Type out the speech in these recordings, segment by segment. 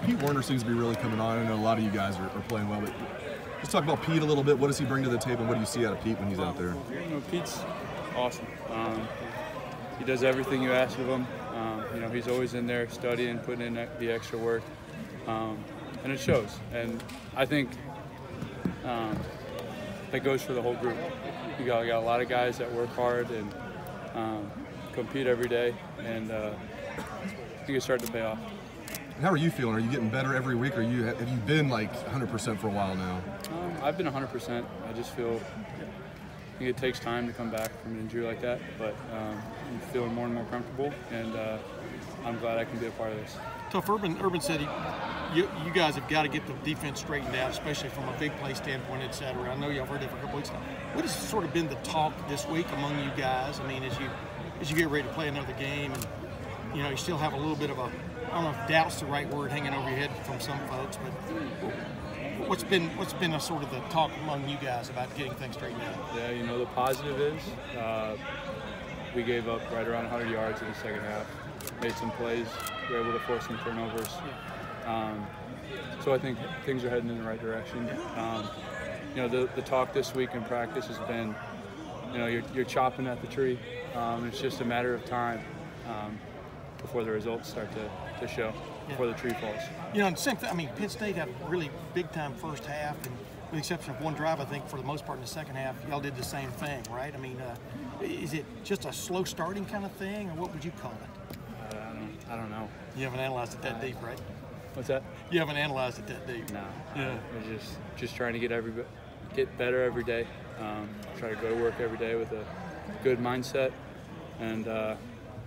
Pete Werner seems to be really coming on. I know a lot of you guys are playing well, but let's talk about Pete a little bit. What does he bring to the table, and what do you see out of Pete when he's out there? You know, Pete's awesome. He does everything you ask of him. You know, he's always in there studying, putting in the extra work, and it shows. And I think that goes for the whole group. You got a lot of guys that work hard and compete every day, and I think it's starting to pay off. How are you feeling? Are you getting better every week, or have you been like 100% for a while now? I've been 100%. I just feel I think it takes time to come back from an injury like that, but I'm feeling more and more comfortable, and I'm glad I can be a part of this. Tuf, Urban said you guys have got to get the defense straightened out, especially from a big play standpoint, et cetera. I know y'all heard it for a couple weeks now. What has sort of been the talk this week among you guys? I mean, as you get ready to play another game, and you know you still have a little bit of a, I don't know if doubt's the right word, hanging over your head from some folks, but what's been a sort of the talk among you guys about getting things straightened out? Yeah, you know, the positive is we gave up right around 100 yards in the second half, made some plays, we were able to force some turnovers. So I think things are heading in the right direction. You know, the talk this week in practice has been, you know, you're chopping at the tree. It's just a matter of time before the results start to show, before the tree falls. You know, same thing. I mean, Penn State had a really big-time first half, and with the exception of one drive, I think for the most part in the second half, y'all did the same thing, right? I mean, is it just a slow starting kind of thing, or what would you call it? I don't know. You haven't analyzed it that deep, right? What's that? You haven't analyzed it that deep. No. Yeah. We're just trying to get better every day. Try to go to work every day with a good mindset, and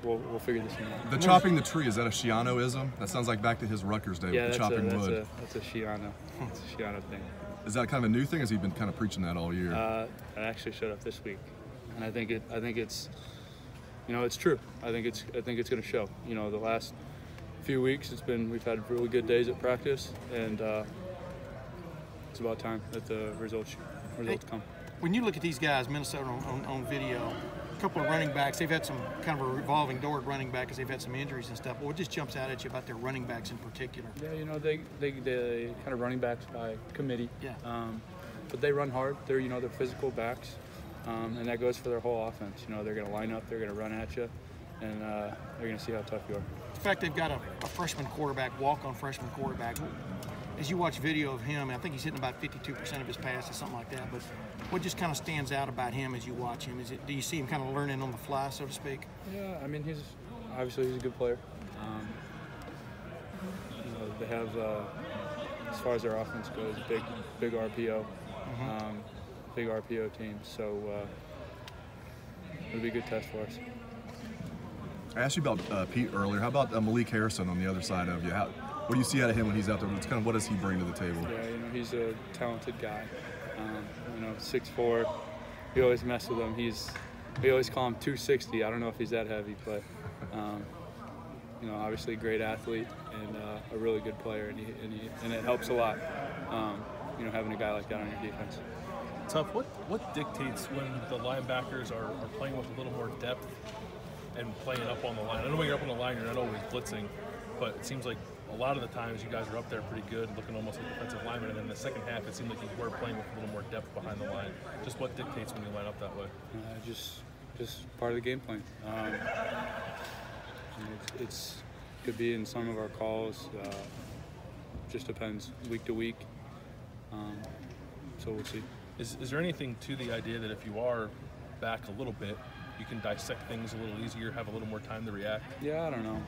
we'll figure this thing out. The chopping the tree, is that a Shiano-ism? That sounds like back to his Rutgers day with the chopping wood. That's a Shiano. It's a Shiano thing. Is that kind of a new thing, or has he been kind of preaching that all year? I actually showed up this week, and I think it's, you know, it's true. I think it's going to show. You know, the last few weeks we've had really good days at practice, and it's about time that the results come. When you look at these guys, Minnesota on video, a couple of running backs, they've had some kind of a revolving door at running back because they've had some injuries and stuff. But what just jumps out at you about their running backs in particular? Yeah, you know, they kind of running backs by committee. Yeah. But they run hard. They're physical backs, and that goes for their whole offense. You know, they're going to line up, they're going to run at you, and they're going to see how tough you are. The fact they've got a freshman quarterback, walk-on freshman quarterback. As you watch video of him, I think he's hitting about 52% of his passes, something like that. But what just kind of stands out about him as you watch him? Do you see him kind of learning on the fly, so to speak? Yeah, I mean, he's a good player. You know, they have, as far as their offense goes, big RPO, big RPO team. So it'll be a good test for us. I asked you about Pete earlier. How about Malik Harrison on the other side of you? What do you see out of him when he's out there? It's kind of, what does he bring to the table? Yeah, you know, he's a talented guy. You know, 6'4". We always mess with him. We always call him 260. I don't know if he's that heavy, but you know, obviously a great athlete and a really good player, and it helps a lot. You know, having a guy like that on your defense. Tuf, what dictates when the linebackers are playing with a little more depth and playing up on the line? I know when you're up on the line, you're not always blitzing, but it seems like a lot of the times you guys are up there pretty good, looking almost like defensive linemen, and then in the second half it seemed like you were playing with a little more depth behind the line. Just what dictates when you line up that way? Just part of the game plan. It's could be in some of our calls. Just depends week to week. So we'll see. Is there anything to the idea that if you are back a little bit, you can dissect things a little easier, have a little more time to react? Yeah, I don't know.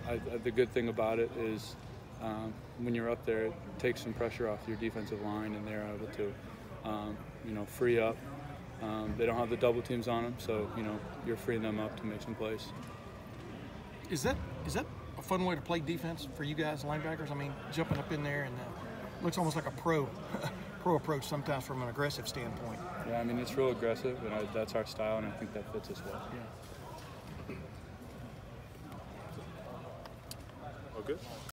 The good thing about it is when you're up there, it takes some pressure off your defensive line, and they're able to, you know, free up. They don't have the double teams on them, so you know you're freeing them up to make some plays. Is that a fun way to play defense for you guys, linebackers? I mean, jumping up in there and looks almost like a pro approach sometimes from an aggressive standpoint. Yeah, I mean it's real aggressive, and that's our style, and I think that fits us well. Yeah. Oh, good.